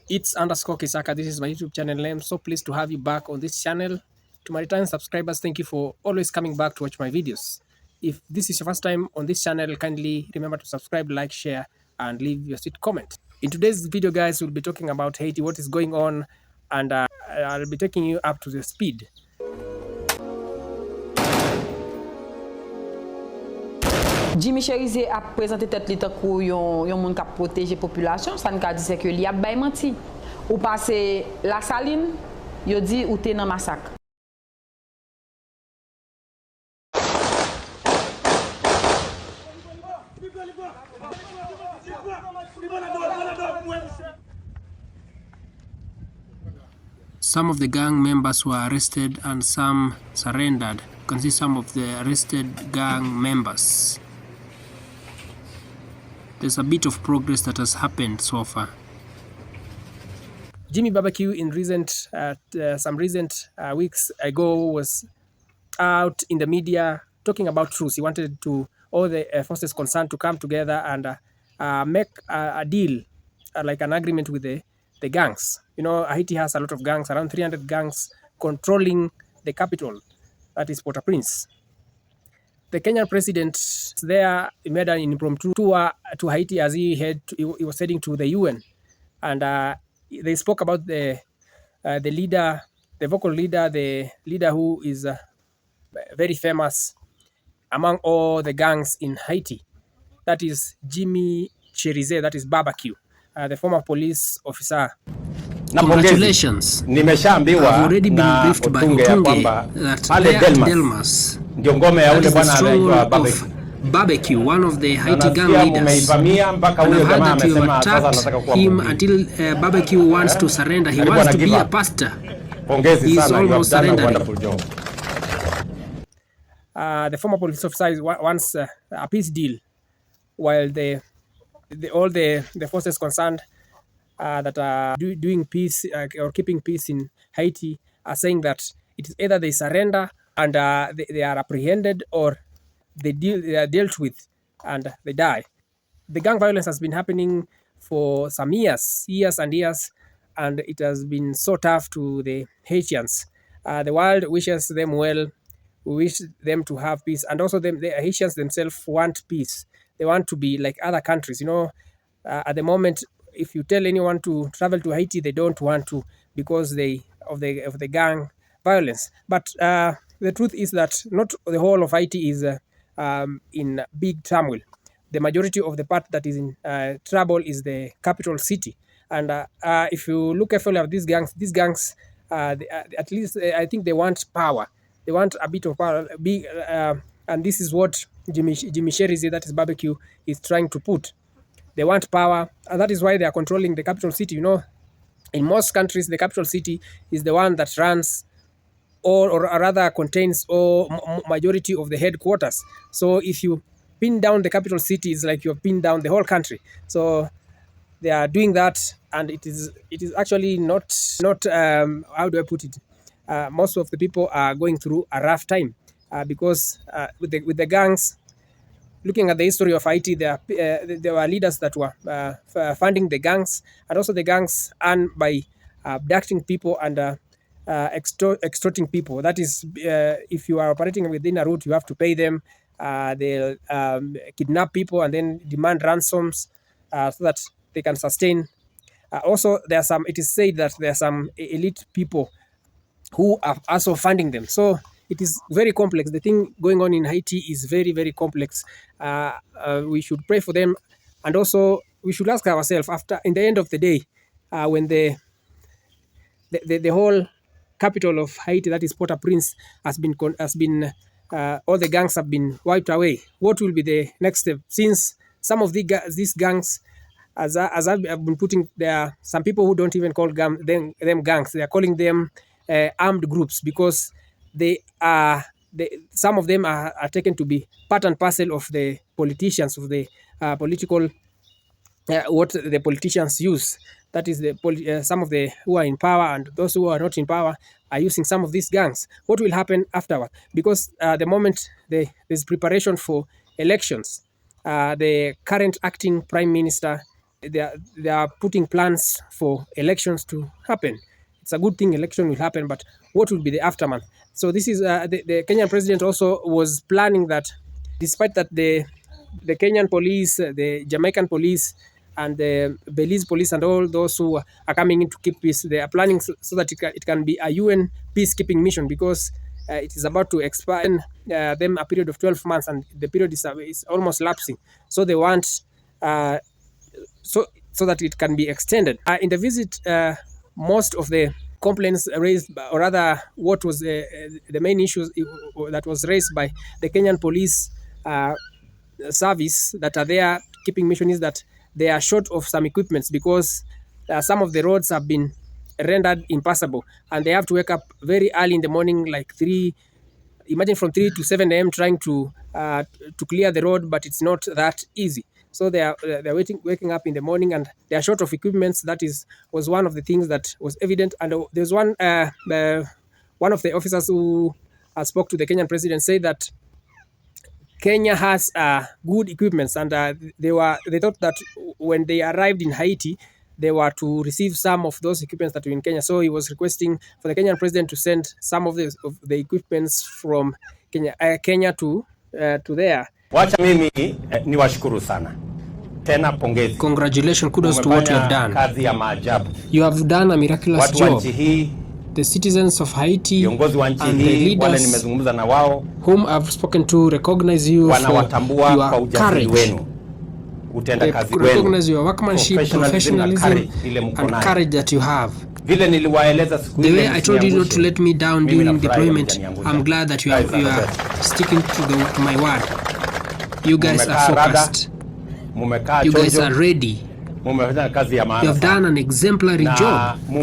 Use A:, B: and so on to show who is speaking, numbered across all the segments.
A: It's underscore Kisaka. This is my YouTube channel. I'm so pleased to have you back on this channel. To my returning subscribers, thank you for always coming back to watch my videos. If this is your first time on this channel, kindly remember to subscribe, like, share, and leave your sweet comment. In today's video, guys, we'll be talking about Haiti, what is going on, and I'll be taking you up to the speed.
B: Jimmy Cherise a présenté tête li takou yon moun k'ap protéger population, ça n'ka dit c'est que li a bay menti. Ou passé la saline, yo dit ou te nan massacre.
A: Some of the gang members were arrested and some surrendered. You can see some of the arrested gang members. There's a bit of progress that has happened so far. Jimmy Barbecue in some recent weeks ago was out in the media talking about truce. He wanted all the forces concerned to come together and make a deal, like an agreement with the gangs. You know, Haiti has a lot of gangs, around 300 gangs controlling the capital, that is Port-au-Prince. The Kenyan President there made an impromptu tour to Haiti as he was heading to the UN, and they spoke about the leader, the vocal leader, the leader who is very famous among all the gangs in Haiti. That is Jimmy Cherise, that is Barbecue, the former police officer. Congratulations. I've already been briefed by Otunge that there at Delmas, that is the stronghold of Barbecue, one of the Haiti gang leaders. And I've heard that you have attacked him until Barbecue wants to surrender. He wants to be a pastor. He's almost surrendering. The former police officer wants a peace deal, while all the forces concerned that are doing peace or keeping peace in Haiti are saying that it is either they surrender and they are apprehended, or they are dealt with and they die. The gang violence has been happening for some years and years, and it has been so tough to the Haitians. The world wishes them well. We wish them to have peace, and also the Haitians themselves want peace. They want to be like other countries. You know, at the moment, if you tell anyone to travel to Haiti, they don't want to because of the gang violence. But the truth is that not the whole of Haiti is in big turmoil. The majority of the part that is in trouble is the capital city. And if you look carefully at these gangs, at least I think they want power. They want a bit of power, and this is what Jimmy Cherise, that is Barbecue, is trying to put. They want power, and that is why they are controlling the capital city. You know, in most countries, the capital city is the one that runs or rather contains majority of the headquarters. So if you pin down the capital city, it's like you have pinned down the whole country. So they are doing that, and it is actually not how do I put it? Most of the people are going through a rough time because with the gangs. Looking at the history of Haiti, there were leaders that were funding the gangs, and also the gangs earn by abducting people and extorting people. That is, if you are operating within a route, you have to pay them. They'll kidnap people and then demand ransoms so that they can sustain. Also, there are some. It is said that there are some elite people who are also funding them. So it is very complex. The thing going on in Haiti is very, very complex. We should pray for them, and also we should ask ourselves, in the end of the day, when the whole capital of Haiti, that is Port-au-Prince, has been all the gangs have been wiped away, what will be the next step? Since some of these gangs, as I've been putting, there are some people who don't even call them gangs. They are calling them armed groups, because some of them are taken to be part and parcel of the politicians, of the political, what the politicians use. That is some of the who are in power, and those who are not in power are using some of these gangs. What will happen afterward? Because the moment there's preparation for elections, the current acting prime minister they are putting plans for elections to happen. It's a good thing election will happen, but what will be the aftermath? So this is the Kenyan president also was planning that, despite that the Kenyan police, the Jamaican police, and the Belize police, and all those who are coming in to keep peace, they are planning so that it can be a UN peacekeeping mission, because it is about to expire them a period of 12 months, and the period is almost lapsing. So they want so that it can be extended. In the visit, most of the complaints raised, or rather what was the main issues that was raised by the Kenyan police service that are there keeping mission, is that they are short of some equipments, because some of the roads have been rendered impassable, and they have to wake up very early in the morning, like imagine from 3 to 7 a.m. trying to clear the road, but it's not that easy. So they're waking up in the morning, and they are short of equipments. That was one of the things that was evident. And there's one of the officers who spoke to the Kenyan president said that Kenya has good equipments, and they thought that when they arrived in Haiti, they were to receive some of those equipments that were in Kenya. So he was requesting for the Kenyan president to send some of the equipments from Kenya to there.
C: Wacha mimi niwashukuru sana. Tena pongezi.
A: Congratulations, kudos to what you have done.
C: Kazi ya maajabu.
A: You have done a miraculous job. The citizens of Haiti and the leaders whom I've spoken to recognize you for your courage. They recognize your workmanship, professionalism, and courage that you have. The way I told you not to let me down during deployment, I'm glad that you are sticking to my word. You guys are focused. You guys are ready. You have done an exemplary job. You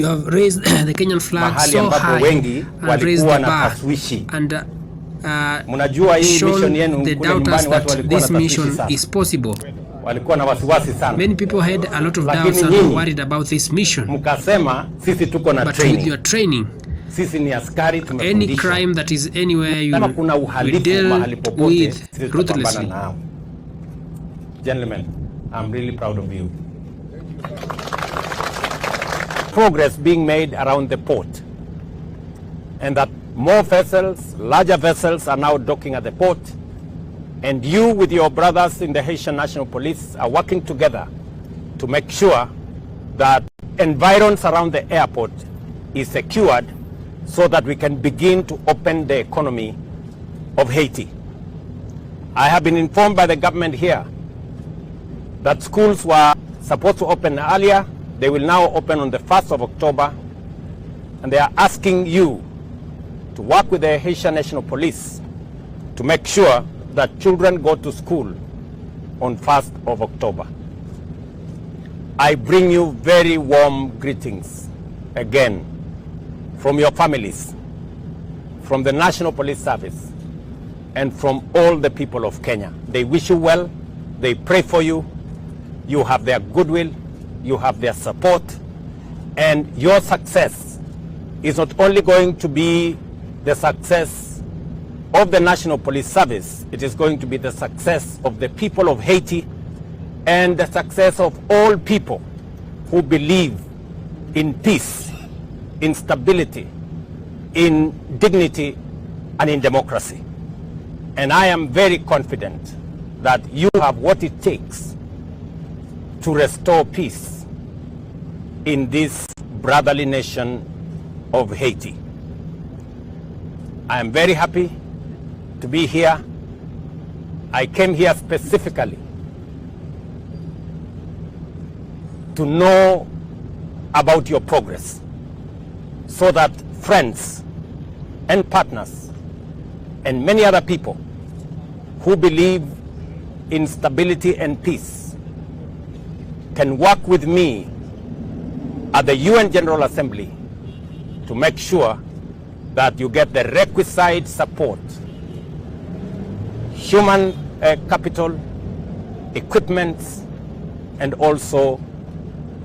A: have raised the Kenyan flag so high and raised the bar, and shown the doubters that this mission is possible. Many people had a lot of doubts and were worried about this mission. But with your training, any crime that is anywhere, you will deal with ruthlessly.
C: Gentlemen, I'm really proud of you. Progress being made around the port, and that more vessels, larger vessels, are now docking at the port, and you with your brothers in the Haitian National Police are working together to make sure that environs around the airport is secured so that we can begin to open the economy of Haiti. I have been informed by the government here that schools were supposed to open earlier. They will now open on the 1st of October, and they are asking you to work with the Haitian National Police to make sure that children go to school on 1st of October. I bring you very warm greetings again from your families, from the National Police Service, and from all the people of Kenya. They wish you well, they pray for you, you have their goodwill, you have their support, and your success is not only going to be the success of the National Police Service, it is going to be the success of the people of Haiti and the success of all people who believe in peace, in stability, in dignity, and in democracy. And I am very confident that you have what it takes to restore peace in this brotherly nation of Haiti. I am very happy to be here. I came here specifically to know about your progress so that friends and partners and many other people who believe in stability and peace can work with me at the UN General Assembly to make sure that you get the requisite support, human capital, equipment, and also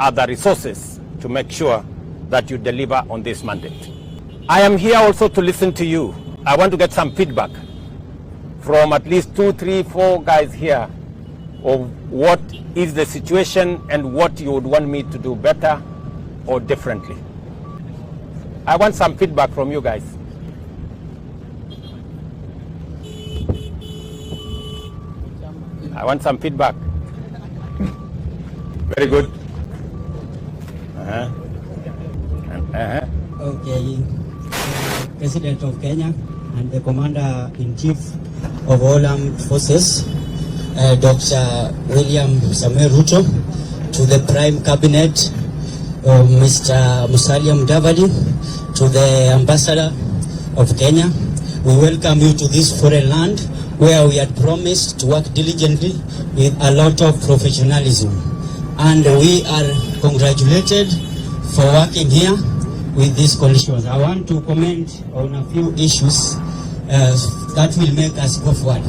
C: other resources to make sure that you deliver on this mandate. I am here also to listen to you. I want to get some feedback from at least 2, 3, 4 guys here of what is the situation and what you would want me to do better or differently. I want some feedback from you guys. I want some feedback. Very good.
D: Okay. President of Kenya and the Commander-in-Chief of all Armed Forces, Dr. William Samuel Ruto, to the Prime Cabinet, Mr. Musalia Mudavadi, to the Ambassador of Kenya. We welcome you to this foreign land where we had promised to work diligently with a lot of professionalism. And we are congratulated for working here with these conditions. I want to comment on a few issues that will make us go forward.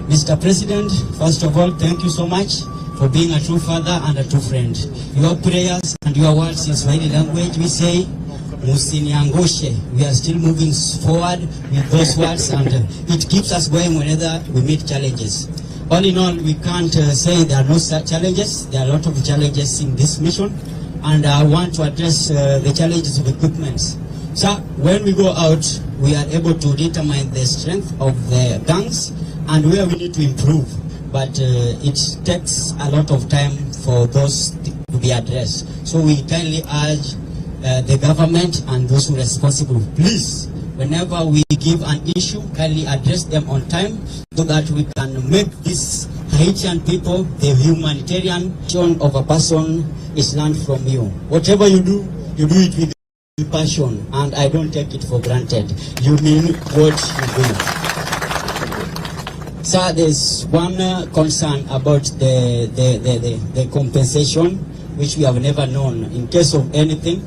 D: Mr. President, first of all, thank you so much for being a true father and a true friend. Your prayers and your words in Swahili language, we say, Musiniangoshe. We are still moving forward with those words, and it keeps us going whenever we meet challenges. All in all, we can't say there are no such challenges. There are a lot of challenges in this mission, and I want to address the challenges of equipment. So when we go out, we are able to determine the strength of the gangs and where we need to improve. But it takes a lot of time for those to be addressed. So we kindly urge the government and those who are responsible, please, whenever we give an issue, kindly address them on time so that we can make this Haitian people the humanitarian of a person is learned from you. Whatever you do it with passion, and I don't take it for granted. You mean what you do. So there's one concern about the compensation, which we have never known. In case of anything,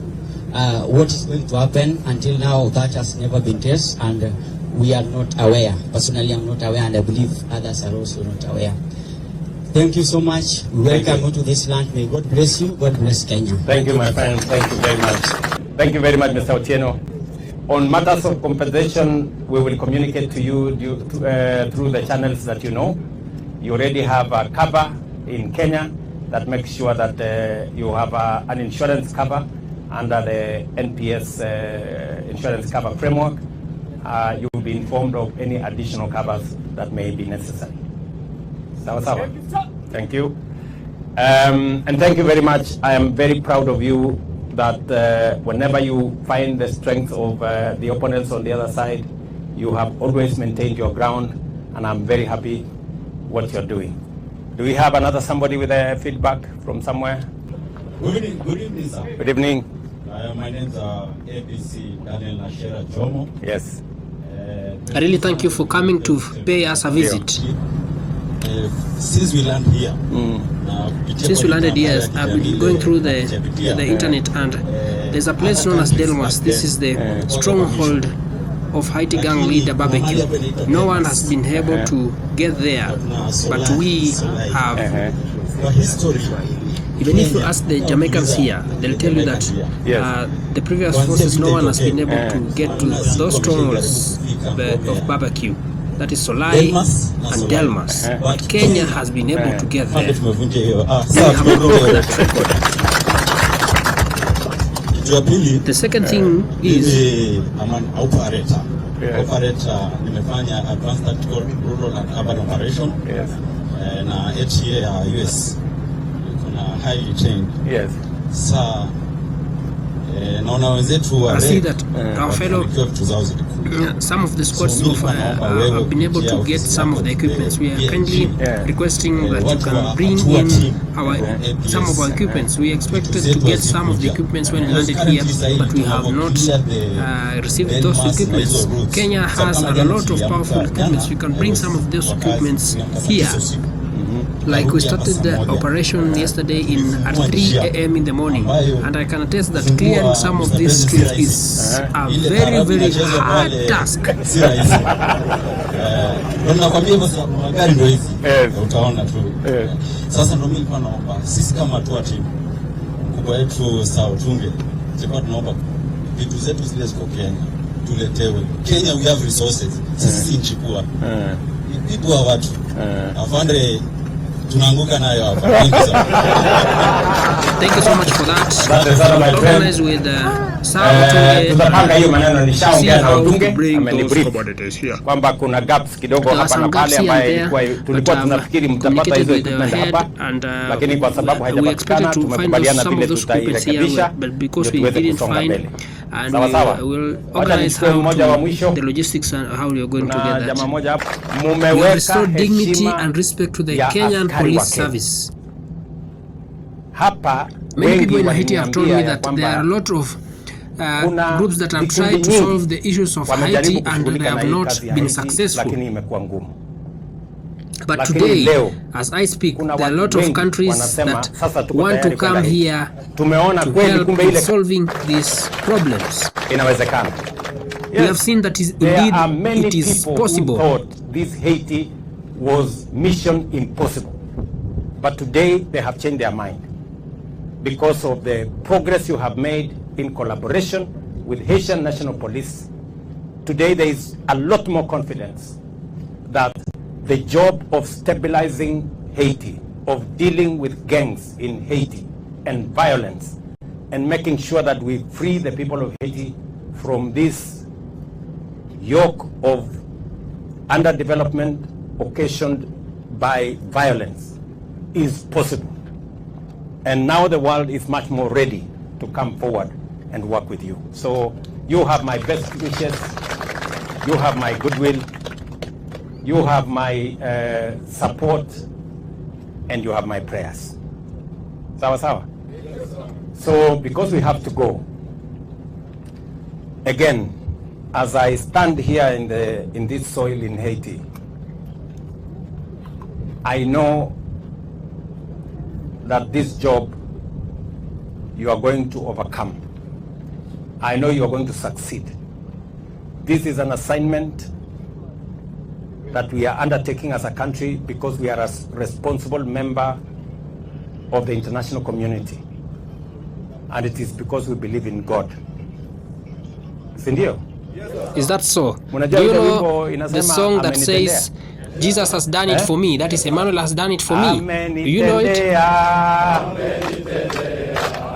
D: what is going to happen until now, that has never been tested, and we are not aware. Personally, I'm not aware, and I believe others are also not aware. Thank you so much. We welcome you to this land. May God bless you. God bless Kenya.
C: Thank you, my friend. Thank you very much. Thank you very much, Mr. Otieno. On matters of compensation, we will communicate to you through the channels that you know. You already have a cover in Kenya that makes sure that you have an insurance cover under the NPS insurance cover framework. You will be informed of any additional covers that may be necessary. Sawa. Thank you. And thank you very much. I am very proud of you that whenever you find the strength of the opponents on the other side, you have always maintained your ground, and I'm very happy what you're doing. Do we have another somebody with a feedback from somewhere?
E: Good evening, sir.
C: Good evening.
E: My name is ABC Daniel Nashera Jomo.
C: Yes.
A: I really thank you for coming to pay us a visit.
E: Since we landed here,
A: I've been going through the internet, and there's a place known as Delmas. This is the stronghold of Haiti gang leader barbecue. No one has been able to get there, but we have. Even if you ask the Jamaicans here, they'll tell you that the previous forces, no one has been able to get to those strongholds of barbecue. That is Solai and Delmas. But Kenya has been able to get there. The second thing is
E: I'm an operator. Nimefanya advanced tactical rural and urban operation.
C: Yes.
E: Na HA US. Highly trained.
C: Yes.
E: Sir,
A: I see that our fellow, some of the squads have been able to get some of the equipments. We are kindly requesting that you can bring in some of our equipments. We expected to get some of the equipments when we landed here, but we have not received those equipments. Kenya has a lot of powerful equipments. We can bring some of those equipments here. Like we started the operation yesterday at 3 a.m. in the morning, and I can attest that clearing some of these streets is a very, very hard task.
E: Sasa ndio mimi naomba sisi kama watu wa timu mkubwa wetu Sautunge, tunaomba vitu zetu zile ziko Kenya tuletewe. Kenya we have resources. Sisi si nchi kubwa. People wa watu. Afande tunaanguka nayo hapa. Thank you, sir.
F: Thank you so much for that.
C: Asante sana my friend.
F: Organize with
C: tutapanga hiyo maneno, nishaongea na wabunge, amenibrief kwamba kuna gaps kidogo hapa na pale ambaye tulikuwa tunafikiri mtapata hizo equipment hapa, lakini kwa sababu haijapatikana tumekubaliana vile tutairekebisha tuweze kusonga mbele. Sawa sawa. Wacha nichukue mmoja wa mwisho.
F: The logistics and how we are going to get that.
C: Jamaa moja hapa, mumeweka
F: dignity and respect to the Kenyan Police Service.
C: Hapa
F: many people in Haiti have told me that there are a lot of groups that have tried to solve the issues of Haiti and they have not been successful. But today, as I speak, there are a lot of countries that want to come here to help in solving these problems. We have seen that indeed it is possible.
C: Thought this Haiti was mission impossible, but today they have changed their mind because of the progress you have made in collaboration with Haitian National Police. Today there is a lot more confidence that the job of stabilizing Haiti, of dealing with gangs in Haiti and violence, and making sure that we free the people of Haiti from this yoke of underdevelopment occasioned by violence is possible. And now the world is much more ready to come forward and work with you. So you have my best wishes, you have my goodwill, you have my support, and you have my prayers. Sawa sawa? So because we have to go, again, as I stand here in this soil in Haiti, I know that this job you are going to overcome. I know you are going to succeed. This is an assignment that we are undertaking as a country because we are a responsible member of the international community. And it is because we believe in God. Sindio?
F: Is that so? Do you know the song that says, Jesus has done it for me? That is, Emmanuel has done it for me. Do you know it?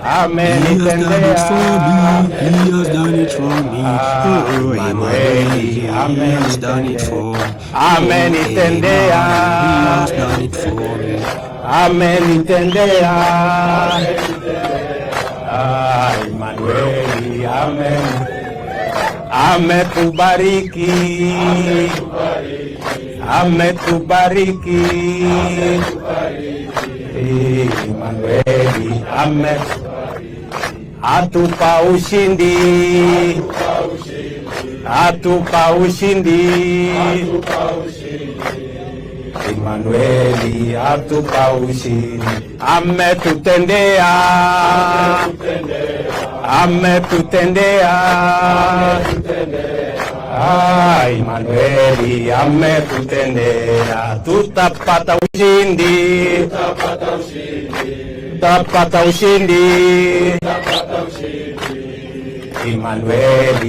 C: Amen.
G: He has done it for me. He has done it for me. Oh, Emmanuel. He has done it for me.
C: Amen.
G: He has done it for me.
C: Amen. Emmanuel. Amen. Ametubariki. Ametubariki. Emmanuel. Amen. Atupa ushindi. Atupa ushindi. Emmanuel, atupa ushindi. Ametutendea. Ametutendea. Emmanuel, ametutendea. Tutapata ushindi. Tutapata ushindi. Emmanuel.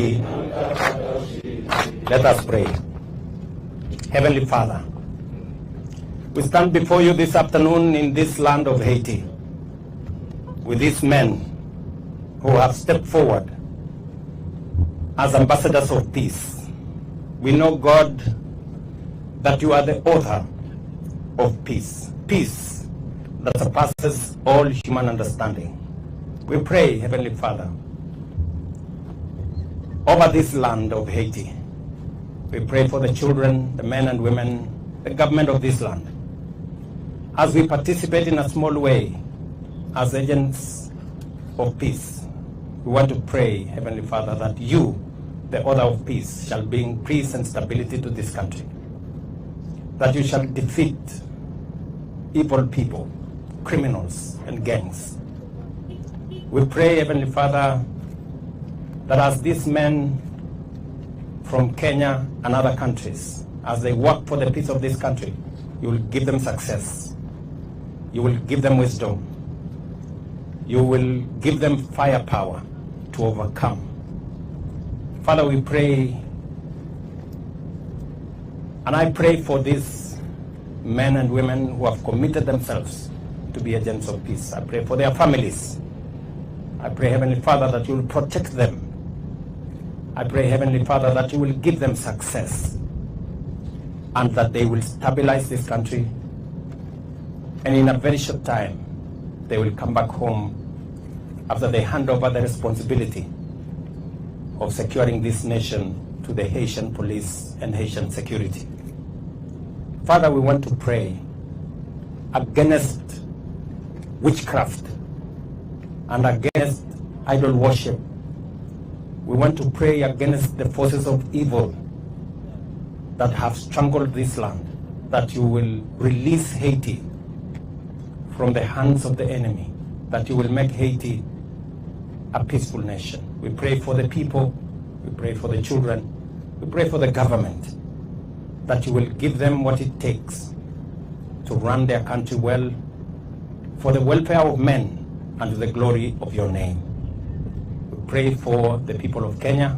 C: Let us pray. Heavenly Father, we stand before you this afternoon in this land of Haiti with these men who have stepped forward as ambassadors of peace. We know, God, that you are the author of peace, peace that surpasses all human understanding. We pray, Heavenly Father, over this land of Haiti. We pray for the children, the men and women, the government of this land. As we participate in a small way as agents of peace, we want to pray, Heavenly Father, that you, the author of peace, shall bring peace and stability to this country. That you shall defeat evil people, criminals and gangs. We pray, Heavenly Father, that as these men from Kenya and other countries, as they work for the peace of this country, you will give them success. You will give them wisdom. You will give them firepower to overcome. Father, we pray, and I pray for these men and women who have committed themselves to be agents of peace. I pray for their families. I pray, Heavenly Father, that you will protect them. I pray, Heavenly Father, that you will give them success and that they will stabilize this country, and in a very short time they will come back home after they hand over the responsibility of securing this nation to the Haitian police and Haitian security. Father, we want to pray against witchcraft and against idol worship. We want to pray against the forces of evil that have strangled this land, that you will release Haiti from the hands of the enemy, that you will make Haiti a peaceful nation. We pray for the people, we pray for the children, we pray for the government, that you will give them what it takes to run their country well, for the welfare of men and to the glory of your name. We pray for the people of Kenya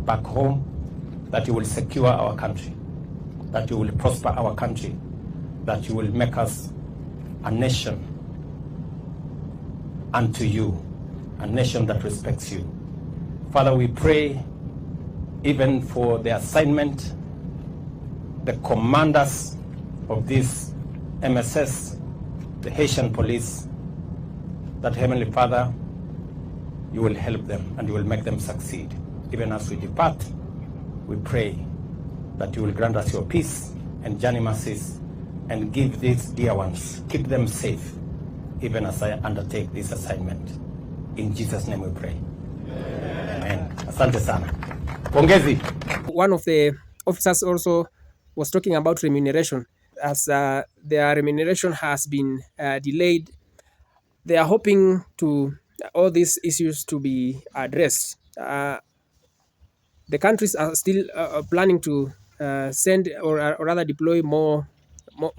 C: back home, that you will secure our country, that you will prosper our country, that you will make us a nation unto you, a nation that respects you. Father, we pray even for the assignment, the commanders of this MSS, the Haitian police, that Heavenly Father, you will help them and you will make them succeed. Even as we depart, we pray that you will grant us your peace and journey mercies and give these dear ones, keep them safe, even as I undertake this assignment. In Jesus' name we pray. Amen. Asante sana. Pongezi.
A: One of the officers also was talking about remuneration. As their remuneration has been delayed, they are hoping to all these issues to be addressed. The countries are still planning to send or rather deploy more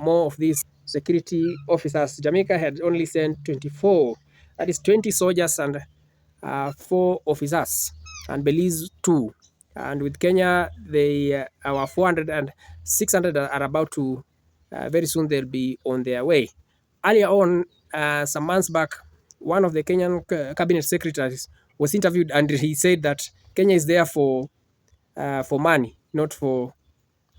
A: of these security officers. Jamaica had only sent 24, that is 20 soldiers and 4 officers, and Belize 2. And with Kenya, they our 400 and 600 are about to, very soon they'll be on their way. Earlier on, some months back, one of the Kenyan cabinet secretaries was interviewed, and he said that Kenya is there for money, not for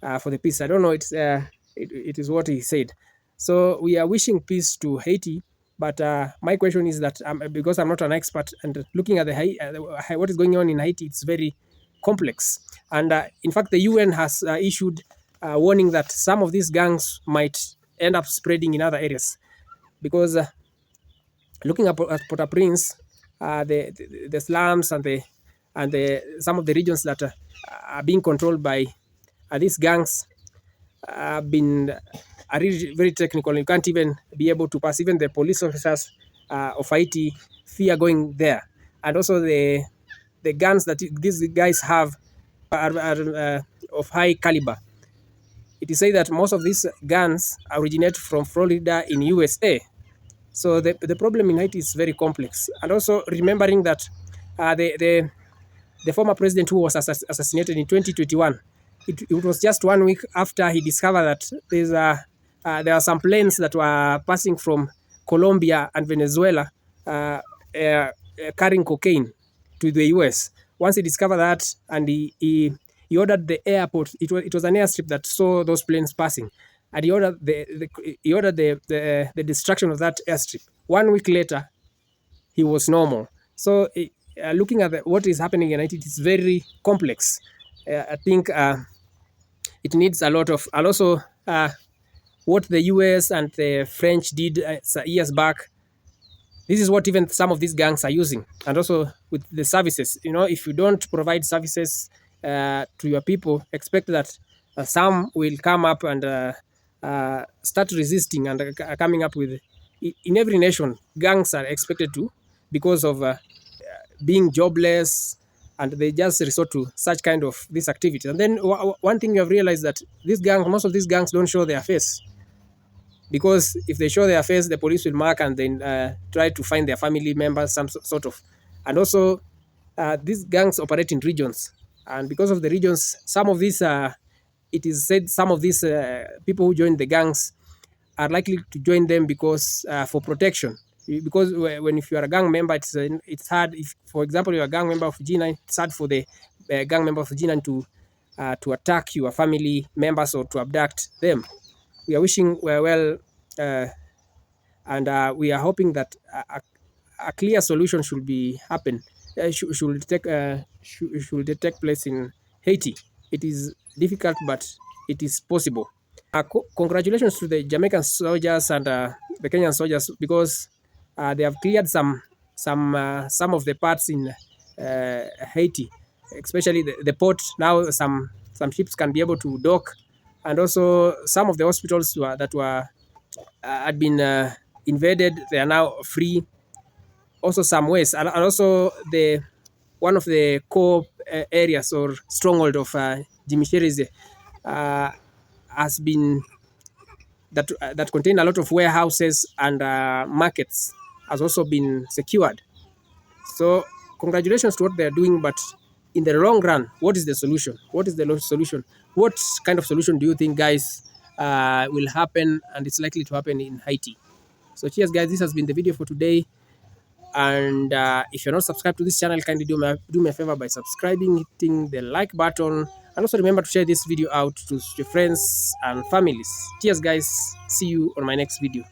A: the peace. I don't know, it is what he said. So we are wishing peace to Haiti, but my question is that because I'm not an expert, and looking at what is going on in Haiti, it's very complex. And in fact, the UN has issued a warning that some of these gangs might end up spreading in other areas, because looking at Port-au-Prince, the slums and some of the regions that are being controlled by these gangs have been are really very technical. You can't even be able to pass. Even the police officers of Haiti fear going there. And also the guns that these guys have are of high caliber. It is said that most of these guns originate from Florida in USA. So the problem in Haiti is very complex. And also remembering that the former president who was assassinated in 2021, it was just 1 week after he discovered that there are some planes that were passing from Colombia and Venezuela carrying cocaine to the US. Once he discovered that, and he ordered the airport, it was an airstrip that saw those planes passing, and he ordered the destruction of that airstrip. 1 week later, he was normal. So looking at what is happening in Haiti, it is very complex. I think it needs a lot of, and also what the US and the French did years back. This is what even some of these gangs are using. And also with the services, if you don't provide services to your people, expect that some will come up and start resisting and coming up with. In every nation, gangs are expected to, because of being jobless, and they just resort to such kind of this activity. And then one thing you have realized that most of these gangs don't show their face, because if they show their face, the police will mark and then try to find their family members, some sort of. And also, these gangs operate in regions, and because of the regions, some of these, it is said some of these people who join the gangs are likely to join them because for protection. Because when if you are a gang member, it's hard. If, for example, you're a gang member of G9, it's hard for the gang member of G9 to attack your family members or to abduct them. We are wishing well, and we are hoping that a clear solution should be happen. Should take place in Haiti. It is difficult, but it is possible. Congratulations to the Jamaican soldiers and the Kenyan soldiers, because they have cleared some of the parts in Haiti, especially the port. Now some ships can be able to dock, and also some of the hospitals that were had been invaded, they are now free. Also some ways, and also one of the core areas or stronghold of Jimmy Sherize has been that contain a lot of warehouses and markets, has also been secured. So congratulations to what they're doing, but in the long run, what is the solution? What is the solution? What kind of solution do you think, guys, will happen, and it's likely to happen in Haiti? So cheers, guys. This has been the video for today. And if you're not subscribed to this channel, kindly do me a favor by subscribing, hitting the like button, and also remember to share this video out to your friends and families. Cheers, guys. See you on my next video.